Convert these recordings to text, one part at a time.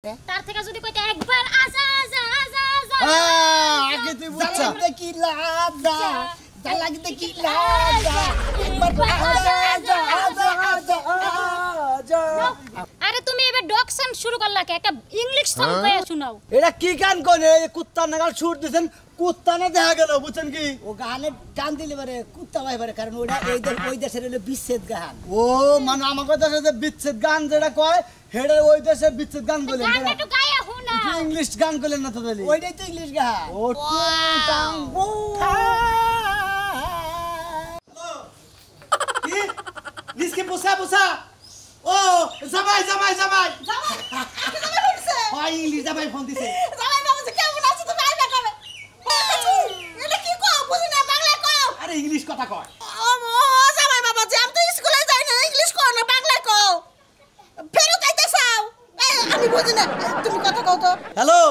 তার থেকে যদি কইতে একবার আজা আজা আজা আজা আগে তুই বুঝছ কি লাদা লাগতে কি লাদা একবার আজা আজা আজা আজা আরে তুমি এবার ডকশন শুরু করলা কে একটা ইংলিশ সং কইয়া শোনাও এটা কি গান কোনে কুত্তা নাগাল সুর দিছেন কুত্তা না দেখা গেল বুঝছেন কি ও গানে গান দিলে পারে কুত্তা ভাই পারে কারণ ওটা ওই দেশের হলো বিচ্ছেদ গান ও মানে আমাদের দেশে যে বিচ্ছেদ গান যেটা কয় হেডে ওই দেশের বিচ্ছেদ গান বলেন গানটা একটু গায়া শোনা ইংলিশ গান বলেন না তো বলি ওইটাই তো ইংলিশ গান ও টাং বু কি নিসকে পোসা পোসা ও জামাই জামাই জামাই জামাই বলছে হয় ইংলিশ জামাই ফোন দিছে জামাই বাবা কেমন আছো তুমি আইবা কবে এটা কি কও বুঝি না বাংলা কও আরে ইংলিশ কথা কয় ও জামাই বাবা যে আমি তো স্কুলে যাই না ইংলিশ কও না বাংলা কও ফেরো কাইতে চাও আমি বুঝি না তুমি কথা কও তো হ্যালো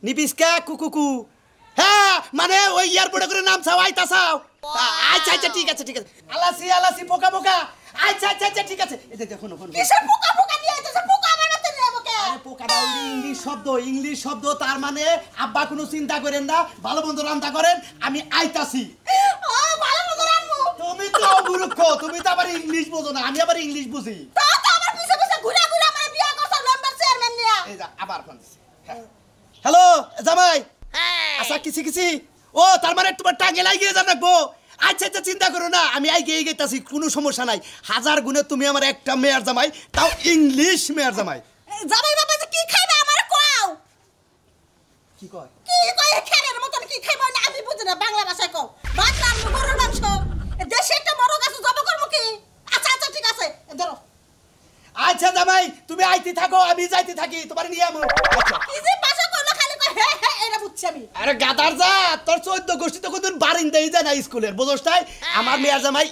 নিবিসকা কুকুকু হ্যাঁ মানে ওই এয়ারপোর্টে করে নাম চাও আইতা চাও আচ্ছা আচ্ছা ঠিক আছে আলাসি আলাসি পোকা পোকা আচ্ছা আচ্ছা আচ্ছা ঠিক আছে এই দেখো শোনো শোনো কিসের পোকা পোকা নিয়ে আইতেছে পোকা বানাতে নিয়ে আমাকে আরে পোকা না ইংলিশ শব্দ তার মানে আব্বা কোনো চিন্তা করেন না ভালো মন্দ রান্না করেন আমি আইতাছি ও ভালো মতো রান্না তুমি তো মূর্খ তুমি তো আবার ইংলিশ বোঝো না আমি আবার ইংলিশ বুঝি তো আমার পিছে পিছে ঘুরে ঘুরে আমার বিয়া করছ নাম্বার চেয়ারম্যান নিয়া এই যা আবার ফোন দিছি হ্যালো জামাই আচ্ছা কিছি ও তার মানে তোমার টাঙ্গে লাগিয়ে যান রাখবো আচ্ছা আচ্ছা চিন্তা করো না আমি এগিয়ে গেতাছি কোনো সমস্যা নাই হাজার গুণে তুমি আমার একটা মেয়ার জামাই তাও ইংলিশ মেয়ার জামাই জামাই বাবা যে কি খাইবে আমারে কও কি কয় খেরের মতন কি খাইব না আমি বুঝি না বাংলা ভাষায় কও ভাত রান্না গরুর মাংস দেশে একটা মরগ আছে জব করব কি আচ্ছা আচ্ছা ঠিক আছে ধরো আচ্ছা জামাই তুমি আইতে থাকো আমি যাইতে থাকি তোমার নিয়ে আমু আচ্ছা কি যে ভাষা কইলো খালি কই হে হে এরা বুঝছি আমি আরে গাদার যা তোর 14 গোষ্ঠী তো কোনদিন বারিন্দাই যায় না স্কুলের বুঝছস তাই আমার মেয়ার জামাই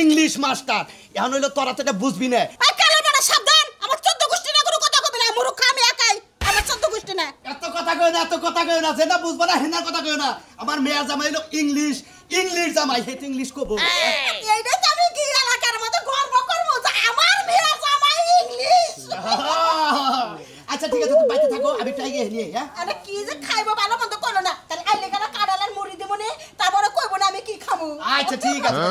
ইংলিশ মাস্টার এখন হইলো তোরা তো এটা বুঝবি না আই কালে বড় সাবধান আমার 14 গোষ্ঠী না কোনো কথা কইবে না মূর্খ আমি একাই আমার 14 গোষ্ঠী না এত কথা কই না যেটা বুঝবা না হেনা কথা কই না আমার মেয়ার জামাই হলো ইংলিশ জামাই হেতে ইংলিশ কব এইটা তো আমি কি এলাকার মতো গর্ব করব যে আমার মেয়ে জামাই ইংলিশ আচ্ছা ঠিক আছে তুমি বাইতে থাকো আমি ট্রাই গিয়ে নিয়ে হ্যাঁ আরে কি যে খাইবো ভালো মন্দ কইলো না তাহলে আইলে কানা কাডালার মুড়ি দেব নে তারপরে কইবো না আমি কি খাবো আচ্ছা ঠিক আছে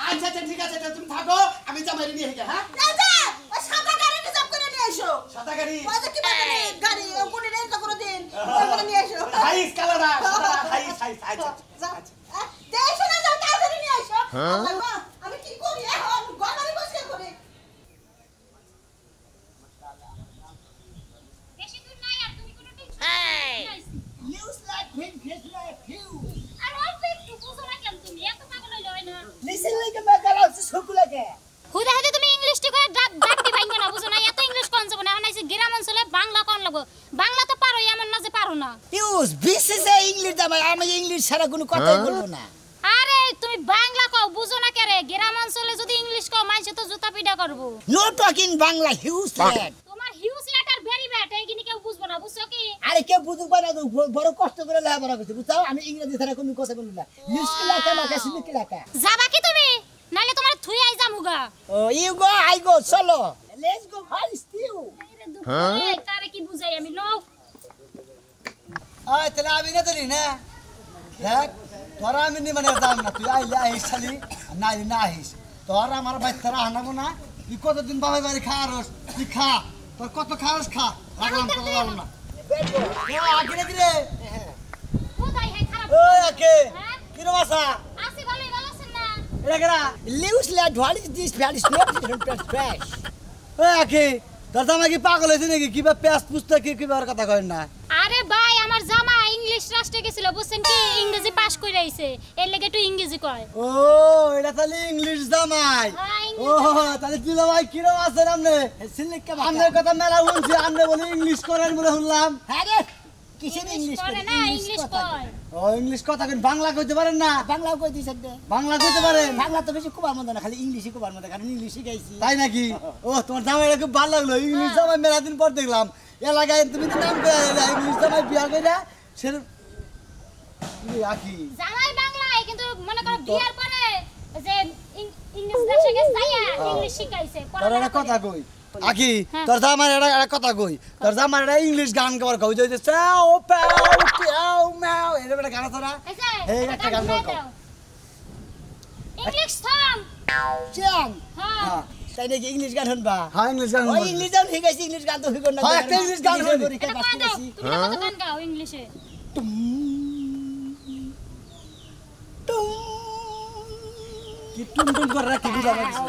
আচ্ছা ঠিক আছে তুমি থাকো আমি জামাই নিয়ে গিয়ে হ্যাঁ না যা ওই সাদা গাড়ি রিজার্ভ করে নিয়ে এসো সাদা গাড়ি ওই যে কি বলে গাড়ি কোনে রেঞ্জ করে দিন ওই করে নিয়ে এসো হাইস কালার হাইস আচ্ছা দেশে না যাও তাড়াতাড়ি নিয়ে এসো আল্লাহ আমি কি করি এখন গলারি বসে করি বেশি দূর নাই আর তুমি কোনো টেনশন নিউজ লাইক ফিন ফেস লাইক হিউ আর অল্প একটু বুঝো না কেন তুমি এত পাগল হইলো হয় না লিসেন লাইক আ বাগালাস সকুলাকে হুদা হুদা তুমি ইংলিশটি কই ডাকতে ভাঙবে না বুঝো না এত ইংলিশ কোন যাব না এখন আইছে গ্রাম অঞ্চলে বাংলা কোন লাগো বাংলা তো পারো এমন না যে পারো না ইউজ বিসিসে ইংলিশ জামাই আমি ইংলিশ ছাড়া কোনো কথাই বলবো না আরে তুমি বাংলা কও বুঝো না কেরে গ্রাম অঞ্চলে যদি ইংলিশ কও মাইছে তো জুতা পিটা করব no talking Bangla huge land তোমার হিউজ লেটার ভেরি ব্যাড এইগিনি কেউ বুঝবো না বুঝছো কি আরে কে বুঝুক না বড় কষ্ট করে লেখাপড়া করতে বুঝছো আমি ইংরেজি ছাড়া কোনো কথা বলবো না নিউজ লেখা না কাছে লেখা যাবা কি তুমি নালে তোমার থুই আই যামুগা ও ইউ গো আই গো চলো লেটস গো ফার স্টিউ এই তারে কি বুঝাই আমি লও আয় তাহলে আমি না ধরি না দেখ তোরা আমি নি মানে দাম না তুই আইলে আইস খালি না আইস তোর আমার বাচ্চারা আনাবো না তুই কতদিন বাবা বাড়ি খাওয়ারস তুই খা তোর কত খাওয়াস খা রাখলাম তোর যাবো না আগে রে বুঝাই হে খারাপ ও একে কিরো বাসা আসি ভালোই ভালো আছেন না এটা কেরা লিউস ল্যাড what is this what is not different fresh ও একে তোর জামা কি পাগল হয়েছে নাকি কিবা পেঁয়াজ পুস্তা কি বার কথা কয় না আরে ভাই আমার জামা ইংলিশ রাষ্ট্রে গেছিল বুঝছেন কি ইংরেজি পাস কইরা আইছে এর লাগি একটু ইংরেজি কয় ও এটা তাহলে ইংলিশ জামাই হ্যাঁ, ও তাহলে তুই ভাই কিরো আছে আমনে সিলেক্ট আমনের কথা মেলা শুনছি আমনে বলে ইংলিশ করেন বলে শুনলাম হ্যাঁ রে কিসের ইংলিশ করে না ইংলিশ কয় ও ইংলিশ কথা কেন বাংলা কইতে পারেন না বাংলাও কই দিছেন দে বাংলা কইতে পারেন বাংলা তো বেশি কুবার মতো না খালি ইংলিশই কুবার মতো কারণ ইংলিশ শিখাইছি তাই নাকি ও তোমার জামাইটা খুব ভালো লাগলো ইংলিশ জামাই মেলা দিন পর দেখলাম এলাকায় তুমি তো নাম করে ইংলিশ জামাই বিয়া কইরা সে আকি জামাই বাংলায় কিন্তু মনে করো বিয়ার পরে যে ইংলিশ দেশে গেছে যাইয়া ইংলিশ শিখাইছে তোর একটা কথা কই আকি হ্যাঁ। তোর জামাই একটা কথা কই তোর জামাই একটা ইংলিশ গান গাওয়ার কই যে চাও পাও পিও মাও এরকম একটা গান আছে না এই যে এই একটা গান শুনাই গাও। দাও। ইংলিশ সং চ্যাং হ্যাঁ হ্যাঁ তাই নাকি ইংলিশ গান শুনবা হ্যাঁ ইংলিশ গান ওই ইংলিশ গান শিখাইছি ইংলিশ গান তো শিখুন না হ্যাঁ, একটা ইংলিশ গান শুনি। পরীক্ষা এটা পাস কয় দাও করেছি তুমি কত গান গাও ইংলিশে কি টুনটুন করে রাখি বুঝা যাচ্ছে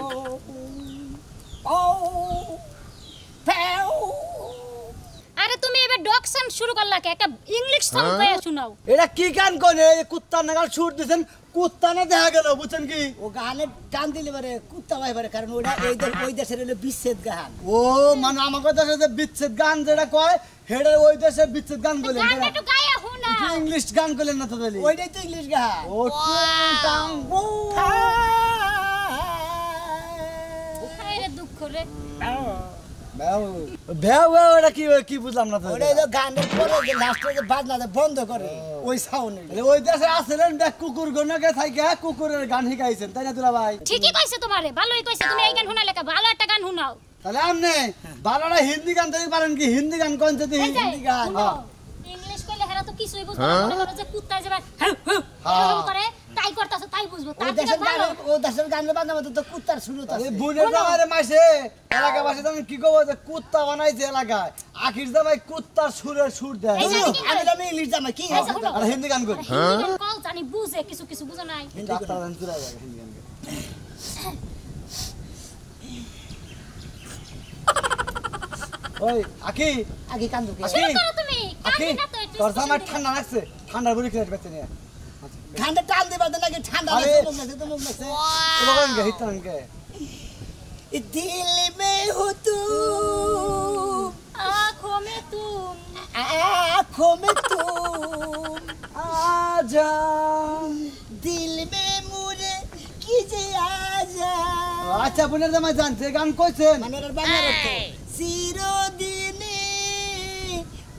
আরে তুমি এবার ডকশন শুরু করলা কে একটা ইংলিশ সং গায়া শোনাও এটা কি গান কোনে কুত্তা নাগাল ছুট দিছেন কুত্তা না দেখা গেল বুঝছেন কি ও গানে টান দিলে পারে কুত্তা ভাই পারে কারণ ওটা এই ওই দেশের হলো বিচ্ছেদ গান ও মানে আমাকে দেশে যে বিচ্ছেদ গান যেটা কয় হেডে ওই দেশে বিচ্ছেদ গান বলেন গানটা একটু গায়া শোনা ইংলিশ গান বলেন না তো বলি ওইটাই তো ইংলিশ গান ও টাং ও আরে দুঃখ রে বেও বেও এটা কি কি বুঝলাম না তো ওটাই তো গানের পরে যে লাস্টে যে বাজনাটা বন্ধ করে ওই সাউন্ড ওই দেশে আসলেন দেখ কুকুর গণকে থাকে কুকুরের গান শিখাইছেন তাই না দুলা ভাই ঠিকই কইছে তোমারে ভালোই কইছে তুমি এই গান শোনালে কা ভালো একটা গান শোনাও তাহলে আপনি বালাটা হিন্দি গান তৈরি পারেন কি হিন্দি গান কোন যদি এই যে, হিন্দি গান শুনো, ইংলিশ কইলে হেরা তো কিছুই বুঝবে না মনে করো যে কুত্তা যেবার এরকম করে তাই করতাছে তাই বুঝবো ও তার থেকে দেশের গান ভালো ও দেশের গানের বাজনা মতো তো কুত্তার শুরু তো এই বুনের জামাইরে মাইছে এলাকাবাসী তুমি কি কব যে কুত্তা বানাইছে এলাকায় আখির জামাই কুত্তার সুরের সুর দেয় এই যে, আমি ইংলিশ জামা কি এই যে, শুনো, আর হিন্দি গান করি হিন্দি গান কও জানি বুঝে কিছু কিছু বুঝো নাই ডাক্তার গান চলে যাবে হিন্দি গান করে। ওই আকি আগে কান্দু কে আকি শুরু করো তুমি আকি কাঁদি না তো একটু তোর জামাই শুনি। ঠান্ডা লাগছে ঠান্ডার বুড়ি খেয়ে বেঁচে নিয়ে ঠান্ডা টান দিবা তো নাকি ঠান্ডা আরে। লাগছে তো মুখ লাগছে তোমাকে কে হিতান কে दिल में हो तुम आँखों में तुम आँखों में तुम आजा दिल में मुझे कीजे आजा আচ্ছা বোনের জামাই জানছে গান কইছেন মানে এর বাংলা অর্থ চিরদিনে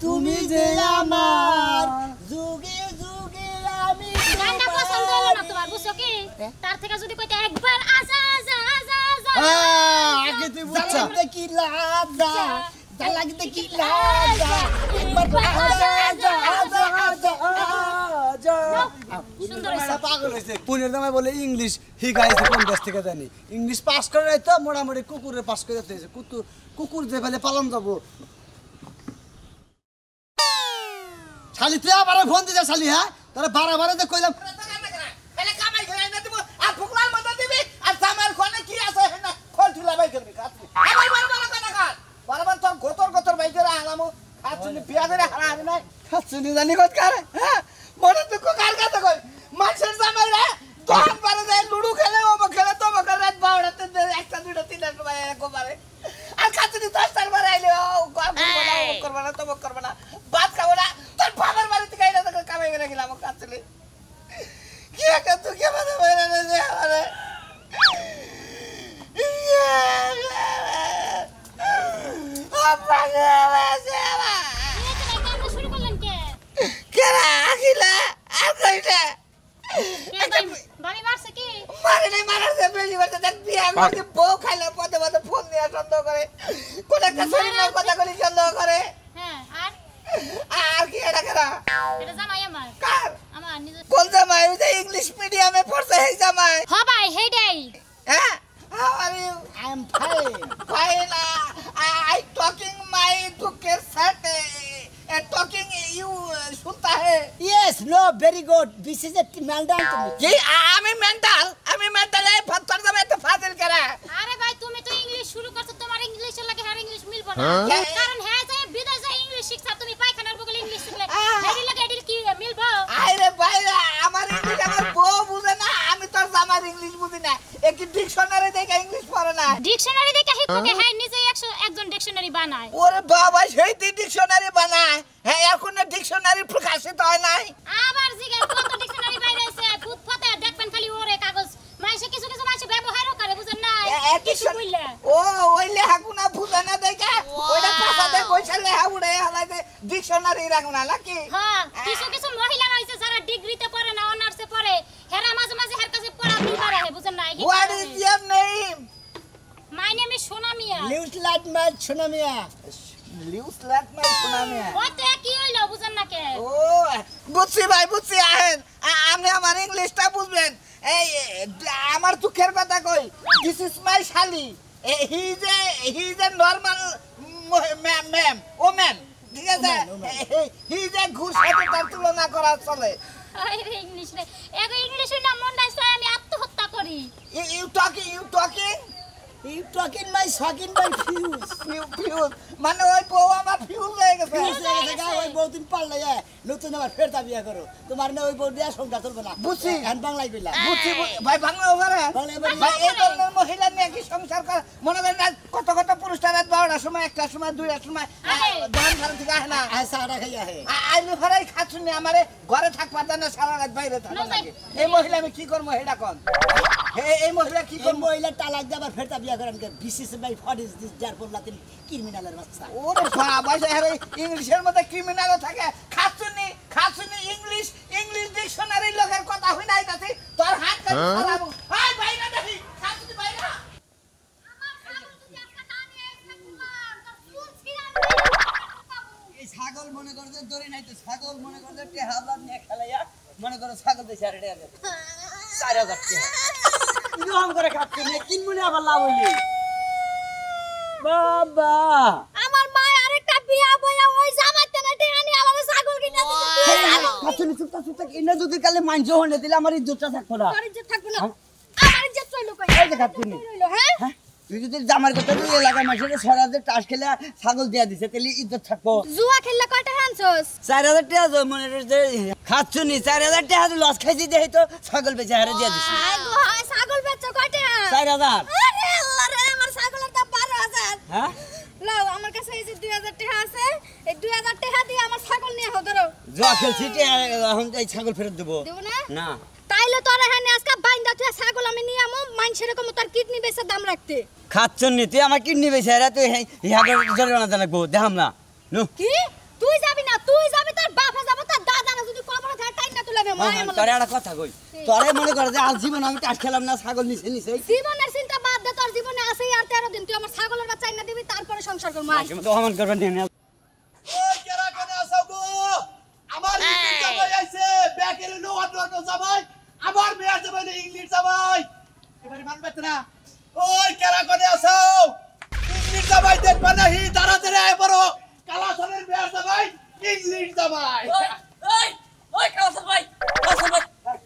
তুমি যে আমার যুগে যুগে আমি গানটা পছন্দ হলো না তোমার বুঝছো কি তার থেকে যদি কইতে একবার আজা আজা আজা আজা আগে তুই বুঝছা জালাগতে কি লাজা জালাগতে কি লাজা একবার আজা আজা আজা আজা আজা সুন্দর হয়েছে। পাগল হয়েছে পুনের জামাই বলে ইংলিশ শিখাইছে কোন দেশ থেকে জানি ইংলিশ পাস করে নাই তো মোটামুটি কুকুরে পাস করে যেতে কুকুর যে ফেলে পালন যাবো শালি তুই আবার ফোন দিতে শালি হ্যাঁ তাহলে বারে যে কইলাম এলে কামাই করে না দিব আর ফুকলার মতো দিবি আর সামার কোনে কি আছে না খোল ঠুলা বাই করবি কাটবি আবার বড় কথা কাট বরাবর তোর গতর বাই করে হালামু খাচ্ছনি পিয়াজের হারা হারি নাই খাচ্ছনি জানি কত কারে হ্যাঁ মনে দুঃখ কার কথা কই মানুষের জামাই রে দোকান পারে যায় লুডু খেলে ও খেলে তো মকর রাত 12টাতে একটা দুটো তিনটা বাই একবারে আর খাচ্ছনি 10টার বারে আইলে ও করবা না তো করবা না ভাত খাবো না তোর বাবার বাড়িতে কাইরা তো কামাই করে গেলাম খাচ্ছনি কি একটা তুই কে মানে বাইরে না যে আমারে আপাকে বাসে আমা এই যে, এই গানটা শুরু করলেন কে কেরা আগিলা আর কইটা কে বামি মারছে কি মারে নাই মারার যে বেশি করতে দেখ বিয়া করতে বউ খাইলে পদে পদে ফোন দিয়ে সন্দেহ করে কোন একটা শরীরের কথা বলি সন্দেহ করে হ্যাঁ আর আর কি এটা কেরা এটা জামাই আমার কার আমার নিজে কোন জামাই ওই যে ইংলিশ মিডিয়ামে পড়ছে এই জামাই হ ভাই হেডাই হ্যাঁ how are you I am fine Fine, I talking my दुखे set, talking you सुनता है yes no very good this is a meltdown to me ये আমি মেন্টাল এই ফতর দামে তো ফাজিল করে আরে ভাই তুমি তো ইংলিশ শুরু করছো তোমার ইংলিশের লাগে আর ইংলিশ মিলবো না কারণ হ্যাঁ যে বিদেশ যায় ইংলিশ শিখছা তুমি পায়খানার বগলে ইংলিশ শিখলে হেডি লাগে এডিল কি মিলবো আরে ভাই আমার ইংলিশ আমার বউ বুঝে না আমি তোর জামার ইংলিশ বুঝি না একই ডিকশনারি দেখে ইংলিশ পড়ে না ডিকশনারি দেখে শিখবে হ্যাঁ নিজে একজন ডিকশনারি বানায় ওরে বাবা সেই ডিকশনারি বানায় হ্যাঁ এখন ডিকশনারি প্রকাশিত হয় নাই আবার জিগে কত ডিকশনারি বাইরে আছে ভূত ফতে দেখবেন খালি ওরে কাগজ মাইসে কিছু কিছু মাইসে ব্যবহারও করে বুঝেন না কিছু বললে ও ওই লেহাগুনা বুঝে না দেখে ওইটা পাশাতে বসে লেহা উড়ে হালাইতে ডিকশনারি রাখুনা নাকি হ্যাঁ কিছু কিছু মহিলা রয়েছে যারা ডিগ্রিতে পড়ে না অনার্সে পড়ে হেরা মাঝে মাঝে হের কাছে পড়া মিলবা রাখে বুঝেন না what is your name my name is সোনা মিয়া লিউজ লাইট মাই সোনা মিয়া লিউস লাট মাই শোনা মিয়া ওই তো কি হইলো বুঝেন না কে ও বুঝছি ভাই বুঝছি আহেন আপনি আমার ইংলিশটা বুঝবেন এই আমার দুঃখের কথা কই দিস ইজ মাই শালি he is a normal ma'am ও ম্যাম ঠিক আছে হি ইজ এ ঘুষ সাথে তার তুলনা করা চলে আরে ইংলিশ রে এগো ইংলিশ না মন নাই চাই আমি আত্মহত্যা করি you talking you talking my shocking my fuse মানে ওই বউ আমার ফিউজ হয়ে গেছে ওই বউ তুমি পারলে নতুন আবার ফের বিয়া করো তোমার না ওই বউ দিয়া সংসার চলবে না বুঝছি বাংলায় কইলা বুঝছি ভাই বাংলা ওভারে ভাই এই ধরনের মহিলা নিয়ে কি সংসার করে মনে করেন কত কত পুরুষটা রাত 12টার সময় 1টার সময় 2টার সময় ধান খান থেকে আসে না সারা খাইয়া হে আইলে ফরাই খাচ্ছুনি আমারে ঘরে থাকবা না সারা রাত বাইরে থাকবা লাগে এই মহিলা আমি কি করব হেডা কোন এই মহিলা কি কোন করব মহিলা তালাক দিয়ে আবার ফের বিয়া করেন বিসিস বাই হোয়াট ইজ দিস জারপুর লাতিন ক্রিমিনালের বাচ্চা ওরে বাবা আরে ইংলিশের মধ্যে ক্রিমিনাল থাকে খাচ্ছুনি ইংলিশ ডিকশনারি লোকের কথা হই নাই তাতে তোর হাত কাটি ফেলাবো এই বাইরে দেখি খাচ্ছুনি বাইরে আমার ছাগল যদি একটা না নিয়ে এসে তোমার তো ফুল ছিড়া এই ছাগল মনে করে যে দড়ি নাই তো ছাগল মনে করে যে টেহাবলা নিয়ে খেলাইয়া মনে করে ছাগল দেশে আর এটা 4000 টাকা ইরকম করে খাচ্ছে নিয়ে কিনবুনি আবার লাভ হইলি বাবা আমার মা আরেকটা বিয়া বইয়া ওই জামাতে না টেহানি আমার ছাগল কিনে কাছুনি চুপটা ইনা যদি কালে মানজ হনে দিলে আমার ইজ্জতটা থাকতো না তোর ইজ্জত থাকবে না আমার ইজ্জত চইলো কই এই যে কাছুনি রইলো হ্যাঁ তুই যদি জামার কথা তুই এলাকার মানুষের সরাজে টাস খেলে ছাগল দিয়া দিছে তাহলে ইজ্জত থাকবো জুয়া খেললে কয়টা হানছস 4000 টাকা তো মনে রে খাচ্ছুনি 4000 টাকা লস খাইছি দেই তো ছাগল বেচে হারে দিয়া দিছি আই গো হায় ছাগল বেচছো কয়টা 4000 আরে আল্লাহ রে আমার ছাগলের দাম 12000 হ্যাঁ লাও আমার কাছে এই যে 2000 টাকা আছে এই 2000 টাকা দিয়ে আমার ছাগল নিয়ে হও ধরো জোয়া খেলছি এখন এই ছাগল ফেরত দেবো দেব না না তাইলে তোর এখানে আজকে বাইন্দা তুই ছাগল আমি নিয়ে আমু মানুষের কম তার কিডনি বেচে দাম রাখতে খাচ্ছুনি তুই আমার কিডনি বেচে হারে তুই ইহাদের জরিমানা জানাবো দেখাম না নু কি তুই যাবি না তুই যাবি তোর বাপে যাব তোর দাদা না যদি কবর থাকে টাইম না তুলে মায় আমার তোরে একটা কথা কই তোরে মনে করে যে আজ জীবন আমি টাস খেলাম না ছাগল নিছে জীবনের চিন্তা বাদ দে তোর জীবনে আছে আর 13 দিন তুই আমার ছাগলের বাচ্চা না দিবি তারপরে সংসার করব আয় তো অমন করবেন না ওই কেরা কোনে আছো গো আমার ইংলিশ জামাই আইছে ব্যাকের নো অন্য জামাই আমার মেয়ের জামাই না ইংলিশ জামাই এবারে মানবে না ওই কেরা কোনে আছো ইংলিশ জামাই দেখবা না হি দাঁড়া দাঁড়া আয় বড় কালাসনের মেয়ের জামাই ইংলিশ জামাই ওই কালাসন ভাই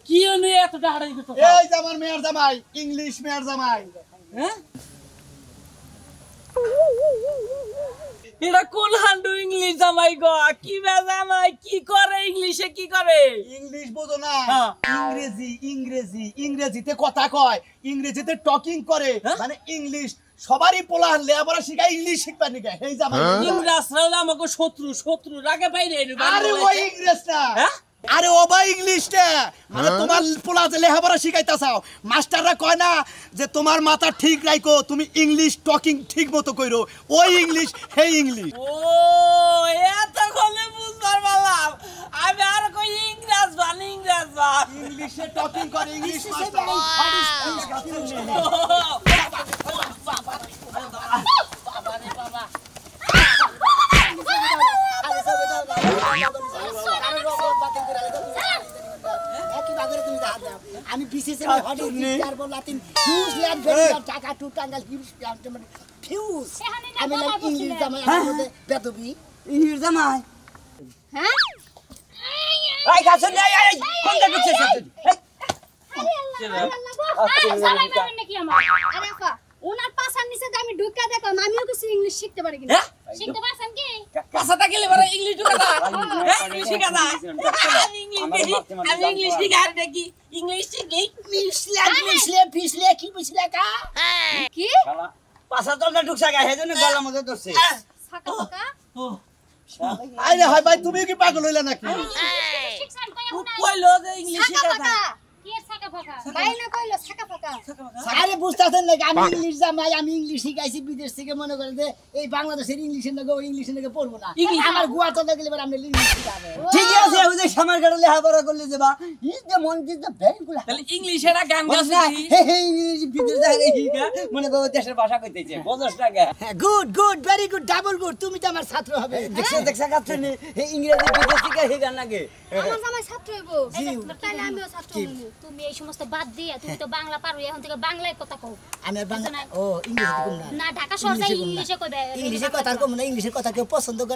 কি হলো এত ডাড়াই দিছো এই যে আমার মেয়ের জামাই ইংলিশ মেয়ের জামাই হ্যাঁ এটা কোন হান্ডু ইংলিশ জামাই গো কি জামাই কি করে ইংলিশে কি করে ইংলিশ বোঝো না হ্যাঁ। ইংরেজিতে কথা কয় ইংরেজিতে টকিং করে হ্যাঁ? মানে ইংলিশ সবারই পোলা লেখাপড়া শিখায় ইংলিশ শিখবা নিকে এই জামাই ইংরেজরা হলো আমাকে শত্রু রাগে বাইরে আরে ওই ইংরেজ না হ্যাঁ? আরে ও ভাই ইংলিশটা মানে তোমার পোলা যে লেখাপড়া শিখাইতা চাও মাস্টাররা কয় না যে তোমার মাথা ঠিক রাখো তুমি ইংলিশ টকিং ঠিক মতো কইরো ওই ইংলিশ হেই ইংলিশ ও এত কলে বুঝবার পারলাম আমি আর কই ইংরেজ বান ইংলিশে টকিং করে ইংলিশ মাস্টার আমি বিশেষ হোয়াট ইজ দিস জারপুর লাতিন ফিউজ ল্যান্ড ভেরি টাকা টু টাঙ্গাল ফিউজ আমি লাইক ইংলিশ জামাই আমার মধ্যে বেদবি ইংলিশ জামাই হ্যাঁ এই খাচ্ছুনি এই কোন দিকে গেছিস সবাই মারেন নাকি আমার আরে আপা ওনার পাশার নিচে আমি ঢুকা দেখো আমিও কিছু ইংলিশ শিখতে পারি কিনা শিখতে পারছেন কি কাছাটা গেলে বড় ইংলিশ ঢুকাতা ইংলিশ শিখাতা আমি ইংলিশ শিখার দেখি ইংলিশ শিখি পিছলে কি বুঝলে কা কি পাছা তলটা ঢুকছা গা হেজন্য গলার মধ্যে ধরছে ছাকা ছাকা আরে হয় ভাই তুমি কি পাগল হইলা নাকি শিখছেন কই কইলো যে ইংলিশ ছাকা শিখাতা ছাকা কি ফাঁকা ফাঁকা ভাই না কইলো ছাকা ফাঁকা আরে বুঝতাছেন নাকি আমি ইংলিশ জামাই আমি ইংলিশ শিখাইছি বিদেশ থেকে মনে করে যে এই বাংলাদেশের ইংলিশের নাকি ওই ইংলিশের নাকি পড়বো না আমার গুয়া তো গেলে এবার আমরা ইংলিশ শিখাবে ঠিক আছে ওই যে সামার কাটা লেখাপড়া করলে যাবা ইজ দ্য মন ইজ দ্য ভেরি গুড তাহলে ইংলিশের গান গাছ ইংলিশ বিদেশ যায় মনে করো দেশের ভাষা কইতেছে বুঝছ না কে good good very good double good তুমি তো আমার ছাত্র হবে দেখছ কাছে ইংরেজি বিদেশ থেকে হে গান লাগে আমার জামাই ছাত্র হইবো তাহলে আমিও ছাত্র হইব তুমি এই সমস্ত বাদ দিয়ে তুমি তো বাংলা পারো এখন থেকে বাংলায় কথা কও আমি বাংলা ও ইংলিশ কম না না ঢাকা শহরে ইংলিশে কইবে ইংলিশে কথা কম না ইংলিশের কথা কেউ পছন্দ করে